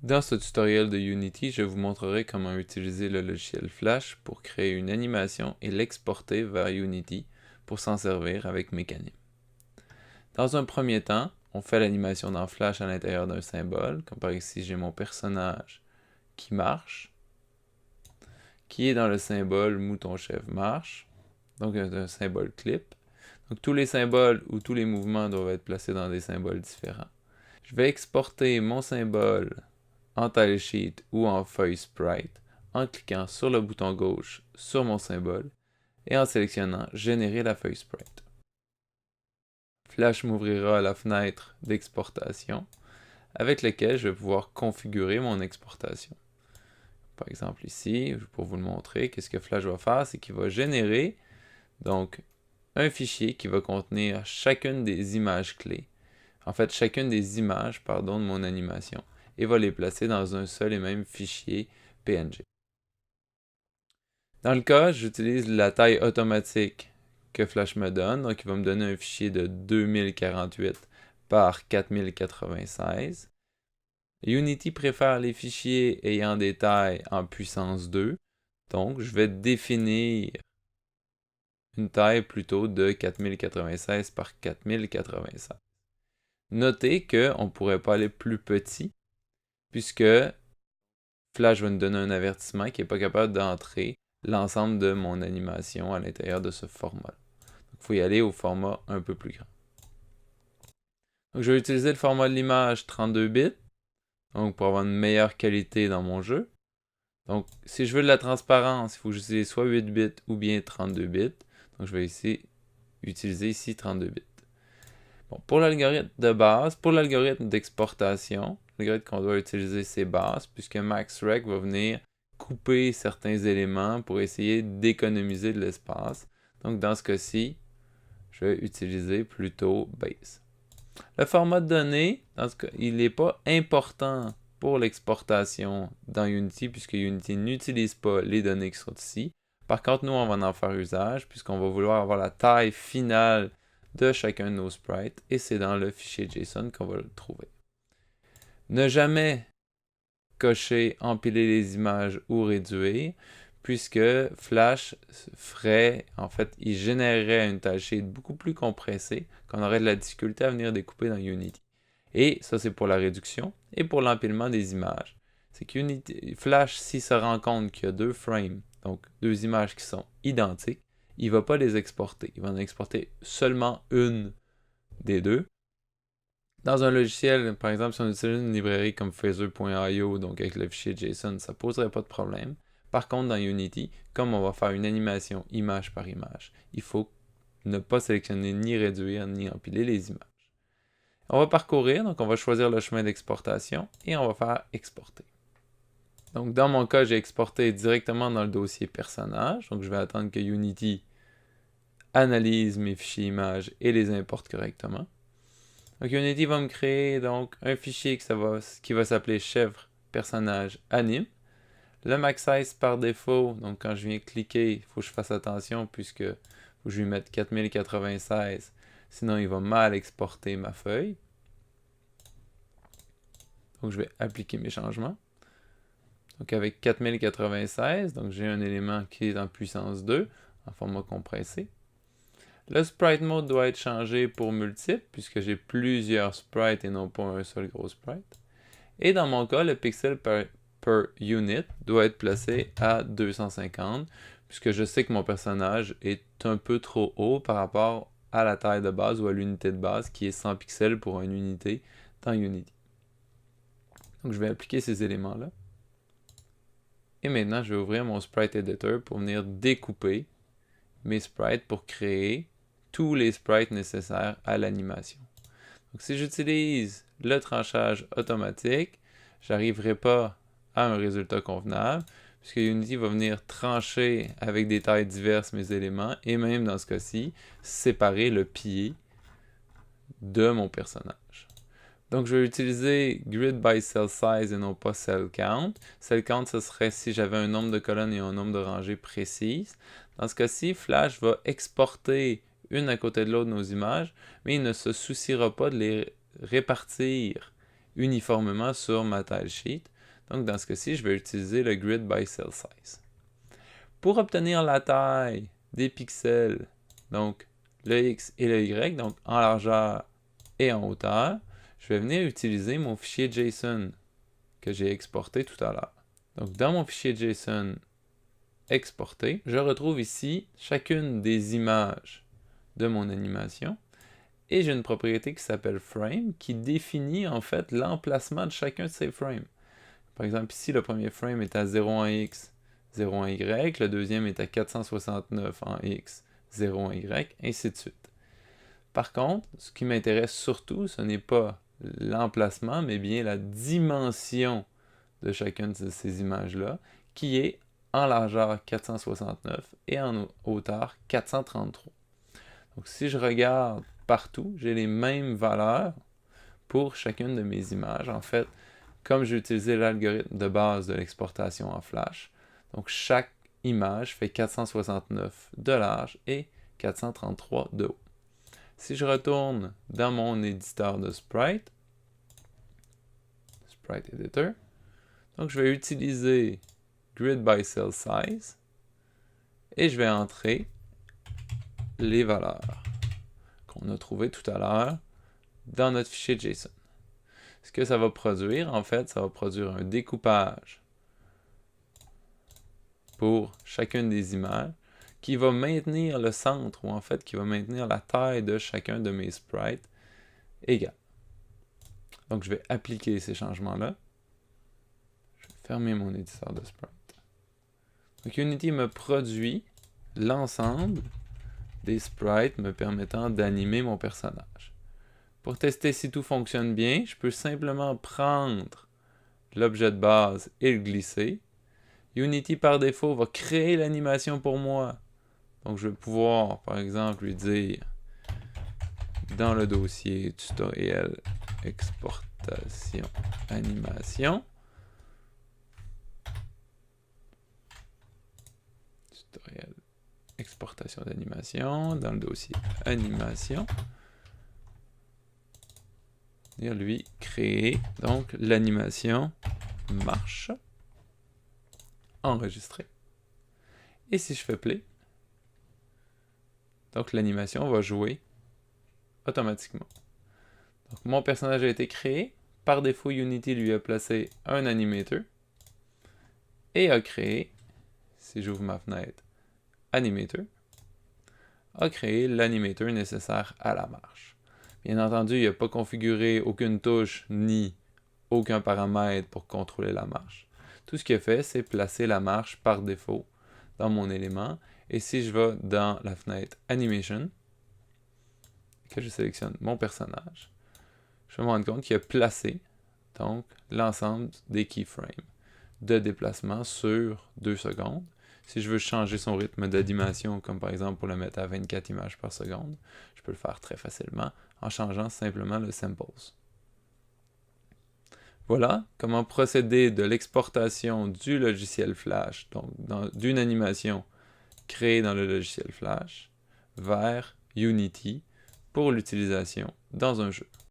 Dans ce tutoriel de Unity, je vous montrerai comment utiliser le logiciel Flash pour créer une animation et l'exporter vers Unity pour s'en servir avec Mecanim. Dans un premier temps, on fait l'animation dans Flash à l'intérieur d'un symbole, comme par ici j'ai mon personnage qui marche, qui est dans le symbole mouton-chef marche, donc un symbole clip. Donc tous les symboles ou tous les mouvements doivent être placés dans des symboles différents. Je vais exporter mon symbole en tilesheet ou en feuille sprite en cliquant sur le bouton gauche sur mon symbole et en sélectionnant Générer la feuille sprite. Flash m'ouvrira la fenêtre d'exportation avec laquelle je vais pouvoir configurer mon exportation. Par exemple ici, pour vous le montrer, qu'est-ce que Flash va faire, c'est qu'il va générer donc un fichier qui va contenir chacune des images clés, en fait chacune des images de mon animation, et va les placer dans un seul et même fichier PNG. Dans le cas, j'utilise la taille automatique que Flash me donne, donc il va me donner un fichier de 2048 par 4096. Unity préfère les fichiers ayant des tailles en puissance 2, donc je vais définir une taille plutôt de 4096 par 4096. Notez qu'on ne pourrait pas aller plus petit, puisque Flash va nous donner un avertissement qui n'est pas capable d'entrer l'ensemble de mon animation à l'intérieur de ce format. Il faut y aller au format un peu plus grand. Donc, je vais utiliser le format de l'image 32 bits, donc pour avoir une meilleure qualité dans mon jeu. Donc, si je veux de la transparence, il faut que j'utilise soit 8 bits ou bien 32 bits. Donc, je vais utiliser ici 32 bits. Bon, pour l'algorithme de base, pour l'algorithme d'exportation, l'algorithme qu'on doit utiliser, c'est base, puisque MaxRec va venir couper certains éléments pour essayer d'économiser de l'espace. Donc, dans ce cas-ci, je vais utiliser plutôt base. Le format de données, dans ce cas, il n'est pas important pour l'exportation dans Unity, puisque Unity n'utilise pas les données qui sont ici. Par contre, nous, on va en faire usage, puisqu'on va vouloir avoir la taille finale de chacun de nos sprites, et c'est dans le fichier JSON qu'on va le trouver. Ne jamais cocher empiler les images ou réduire, puisque Flash ferait, en fait, il générerait une tâche beaucoup plus compressée, qu'on aurait de la difficulté à venir découper dans Unity. Et ça, c'est pour la réduction et pour l'empilement des images. C'est que Flash, s'il se rend compte qu'il y a deux frames, donc deux images qui sont identiques, il ne va pas les exporter. Il va en exporter seulement une des deux. Dans un logiciel, par exemple, si on utilise une librairie comme Phaser.io, donc avec le fichier JSON, ça ne poserait pas de problème. Par contre, dans Unity, comme on va faire une animation image par image, il faut ne pas sélectionner ni réduire ni empiler les images. On va parcourir, donc on va choisir le chemin d'exportation et on va faire exporter. Donc dans mon cas, j'ai exporté directement dans le dossier personnage, donc je vais attendre que Unity analyse mes fichiers images et les importe correctement. Donc Unity va me créer donc un fichier qui va s'appeler chèvre personnage anime. Le max size par défaut, donc quand je viens cliquer, il faut que je fasse attention puisque faut que je lui mette 4096, sinon il va mal exporter ma feuille. Donc je vais appliquer mes changements. Donc avec 4096, donc j'ai un élément qui est en puissance 2, en format compressé. Le sprite mode doit être changé pour multiple, puisque j'ai plusieurs sprites et non pas un seul gros sprite. Et dans mon cas, le pixel per unit doit être placé à 250, puisque je sais que mon personnage est un peu trop haut par rapport à la taille de base ou à l'unité de base qui est 100 pixels pour une unité dans Unity. Donc je vais appliquer ces éléments-là. Et maintenant, je vais ouvrir mon Sprite Editor pour venir découper mes sprites pour créer tous les sprites nécessaires à l'animation. Donc si j'utilise le tranchage automatique, je n'arriverai pas à un résultat convenable, puisque Unity va venir trancher avec des tailles diverses mes éléments, et même dans ce cas-ci, séparer le pied de mon personnage. Donc je vais utiliser grid by cell size et non pas cell count. Cell count, ce serait si j'avais un nombre de colonnes et un nombre de rangées précises. Dans ce cas-ci, Flash va exporter une à côté de l'autre nos images, mais il ne se souciera pas de les répartir uniformément sur ma tile sheet. Donc, dans ce cas-ci, je vais utiliser le Grid by Cell Size. Pour obtenir la taille des pixels, donc le X et le Y, donc en largeur et en hauteur, je vais venir utiliser mon fichier JSON que j'ai exporté tout à l'heure. Donc, dans mon fichier JSON exporté, je retrouve ici chacune des images de mon animation et j'ai une propriété qui s'appelle frame qui définit en fait l'emplacement de chacun de ces frames. Par exemple, ici, le premier frame est à 0 en X, 0 en Y, le deuxième est à 469 en X, 0 en Y, ainsi de suite. Par contre, ce qui m'intéresse surtout, ce n'est pas l'emplacement, mais bien la dimension de chacune de ces images-là, qui est en largeur 469 et en hauteur 433. Donc, si je regarde partout, j'ai les mêmes valeurs pour chacune de mes images. En fait, comme j'ai utilisé l'algorithme de base de l'exportation en Flash, donc chaque image fait 469 de large et 433 de haut. Si je retourne dans mon éditeur de sprite, Sprite Editor, donc je vais utiliser Grid by Cell Size et je vais entrer les valeurs qu'on a trouvées tout à l'heure dans notre fichier JSON. Ce que ça va produire, en fait, ça va produire un découpage pour chacune des images qui va maintenir le centre, ou en fait qui va maintenir la taille de chacun de mes sprites égale. Donc je vais appliquer ces changements-là. Je vais fermer mon éditeur de sprite. Donc Unity me produit l'ensemble des sprites me permettant d'animer mon personnage. Pour tester si tout fonctionne bien, je peux simplement prendre l'objet de base et le glisser. Unity, par défaut, va créer l'animation pour moi. Donc, je vais pouvoir, par exemple, lui dire dans le dossier tutoriel exportation animation, tutoriel exportation d'animation, dans le dossier animation, et lui créer donc l'animation marche enregistrée. Et si je fais play, donc l'animation va jouer automatiquement. Donc mon personnage a été créé. Par défaut, Unity lui a placé un animator et a créé, si j'ouvre ma fenêtre, animator, a créé l'animator nécessaire à la marche. Bien entendu, il n'a pas configuré aucune touche ni aucun paramètre pour contrôler la marche. Tout ce qu'il a fait, c'est placer la marche par défaut dans mon élément. Et si je vais dans la fenêtre Animation, que je sélectionne mon personnage, je vais me rendre compte qu'il a placé donc l'ensemble des keyframes de déplacement sur 2 secondes. Si je veux changer son rythme d'animation, comme par exemple pour le mettre à 24 images par seconde, je peux le faire très facilement en changeant simplement le samples. Voilà comment procéder de l'exportation du logiciel Flash, donc d'une animation créée dans le logiciel Flash, vers Unity pour l'utilisation dans un jeu.